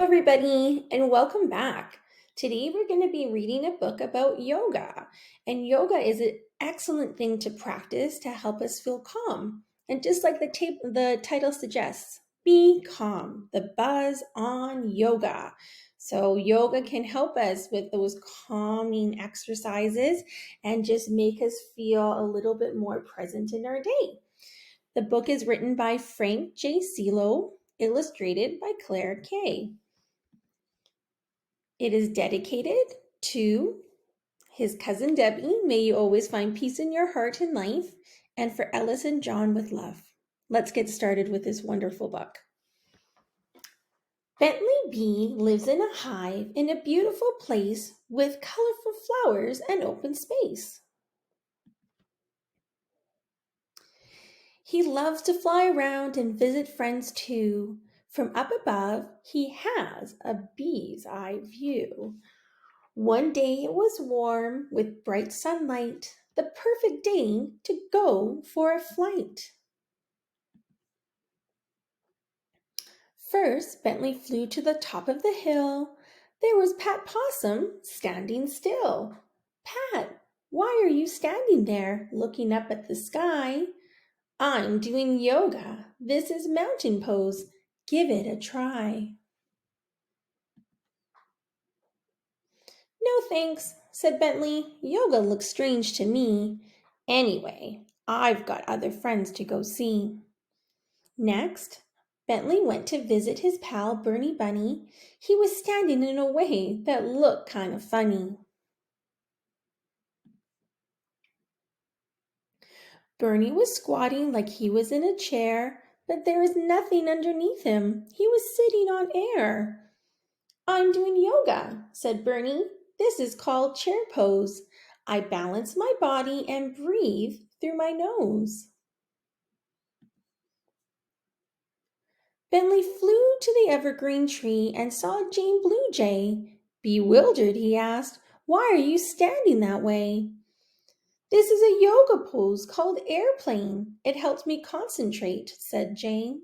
Everybody, and welcome back. Today we're going to be reading a book about yoga, and yoga is an excellent thing to practice to help us feel calm. And just like the title suggests, be calm. The buzz on yoga. So yoga can help us with those calming exercises and just make us feel a little bit more present in our day. The book is written by Frank J. Sileo, illustrated by Claire Kay. It is dedicated to his cousin Debbie. May you always find peace in your heart and life. And for Ellis and John with love. Let's get started with this wonderful book. Bentley Bee lives in a hive in a beautiful place with colorful flowers and open space. He loves to fly around and visit friends too. From up above, he has a bee's eye view. One day it was warm with bright sunlight, the perfect day to go for a flight. First, Bentley flew to the top of the hill. There was Pat Possum standing still. Pat, why are you standing there looking up at the sky? I'm doing yoga. This is mountain pose. Give it a try. No thanks, said Bentley. Yoga looks strange to me. Anyway, I've got other friends to go see. Next, Bentley went to visit his pal Bernie Bunny. He was standing in a way that looked kind of funny. Bernie was squatting like he was in a chair, but there was nothing underneath him. He was sitting on air. I'm doing yoga, said Bernie. This is called chair pose. I balance my body and breathe through my nose. Bentley flew to the evergreen tree and saw Jane Blue Jay. Bewildered, he asked, "Why are you standing that way?" "This is a yoga pose called airplane. It helps me concentrate," said Jane.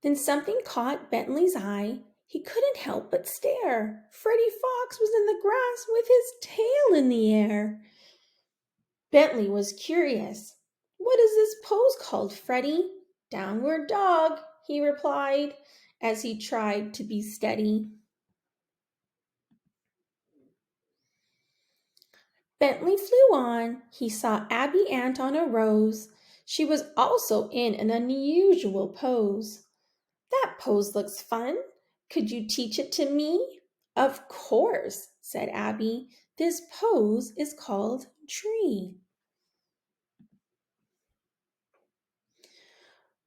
Then something caught Bentley's eye. He couldn't help but stare. Freddie Fox was in the grass with his tail in the air. Bentley was curious. "What is this pose called, Freddie?" "Downward dog," he replied as he tried to be steady. Bentley flew on. He saw Abby Ant on a rose. She was also in an unusual pose. "That pose looks fun. Could you teach it to me?" "Of course," said Abby. "This pose is called tree."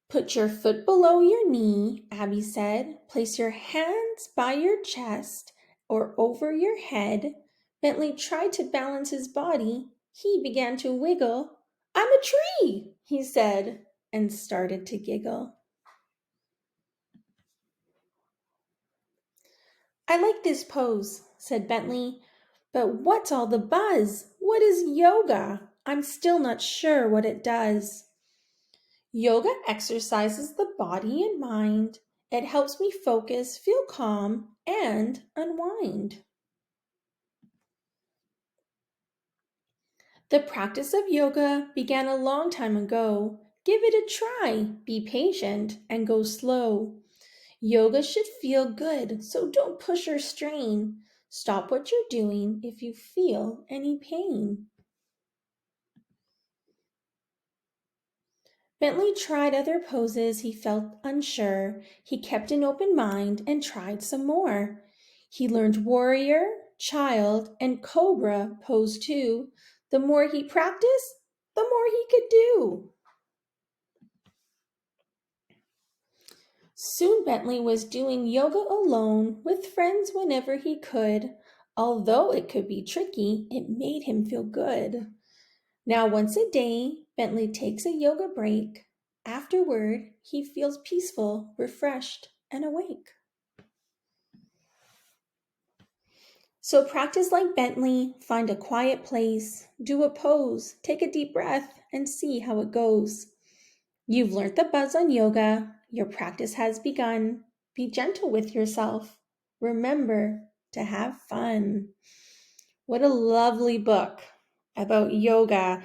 "Put your foot below your knee," Abby said. "Place your hands by your chest or over your head." Bentley tried to balance his body. He began to wiggle. "I'm a tree," he said, and started to giggle. "I like this pose," said Bentley. "But what's all the buzz? What is yoga? I'm still not sure what it does." Yoga exercises the body and mind. It helps me focus, feel calm, and unwind. The practice of yoga began a long time ago. Give it a try, be patient, and go slow. Yoga should feel good, so don't push or strain. Stop what you're doing if you feel any pain. Bentley tried other poses. He felt unsure. He kept an open mind and tried some more. He learned warrior, child, and cobra pose too. The more he practiced, the more he could do. Soon Bentley was doing yoga alone with friends whenever he could. Although it could be tricky, it made him feel good. Now, once a day, Bentley takes a yoga break. Afterward, he feels peaceful, refreshed, and awake. So practice like Bentley, find a quiet place, do a pose, take a deep breath, and see how it goes. You've learned the buzz on yoga, Your practice has begun. Be gentle with yourself. Remember to have fun. What a lovely book about yoga,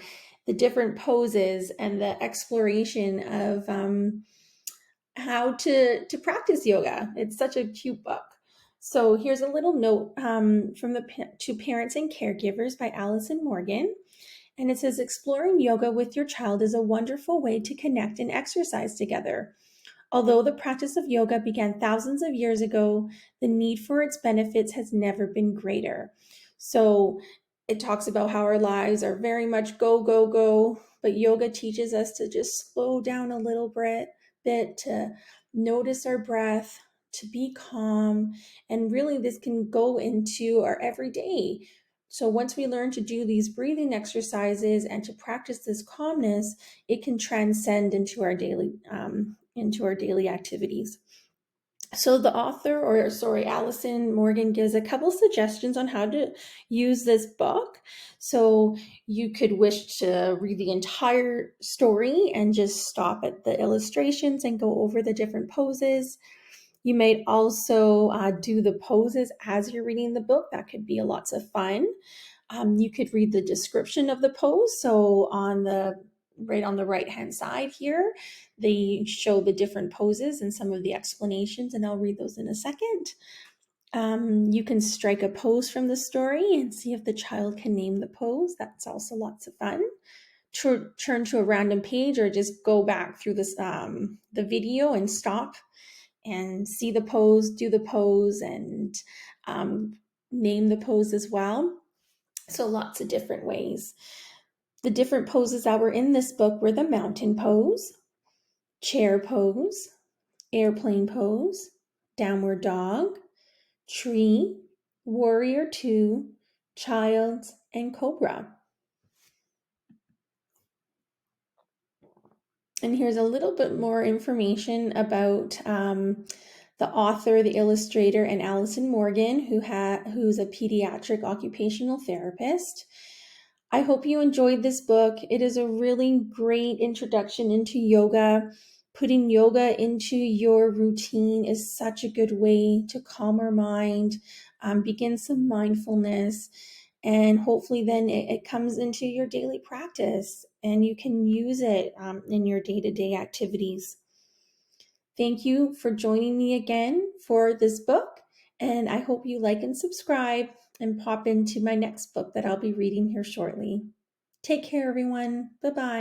the different poses, and the exploration of how to practice yoga. It's such a cute book. So here's a little note from the to parents and caregivers by Allison Morgan. And it says, exploring yoga with your child is a wonderful way to connect and exercise together. Although the practice of yoga began thousands of years ago, the need for its benefits has never been greater. So it talks about how our lives are very much go, go, go, but yoga teaches us to just slow down a little bit, to notice our breath, to be calm, and really this can go into our everyday. So once we learn to do these breathing exercises and to practice this calmness, it can transcend into our daily activities. So the Allison Morgan gives a couple suggestions on how to use this book. So you could wish to read the entire story and just stop at the illustrations and go over the different poses. You might also do the poses as you're reading the book. That could be lots of fun. You could read the description of the pose. So on the right hand side here, they show the different poses and some of the explanations, and I'll read those in a second. You can strike a pose from the story and see if the child can name the pose. That's also lots of fun. Turn to a random page or just go back through this the video and stop and see the pose, do the pose, and name the pose as well. So lots of different ways. The different poses that were in this book were the mountain pose, chair pose, airplane pose, downward dog, tree, warrior two, child's, and cobra. And here's a little bit more information about the author, the illustrator, and Allison Morgan, who's a pediatric occupational therapist. I hope you enjoyed this book. It is a really great introduction into yoga. Putting yoga into your routine is such a good way to calm our mind, begin some mindfulness, and hopefully then it comes into your daily practice and you can use it in your day-to-day activities. Thank you for joining me again for this book, and I hope you like and subscribe and pop into my next book that I'll be reading here shortly. Take care, everyone. Bye-bye.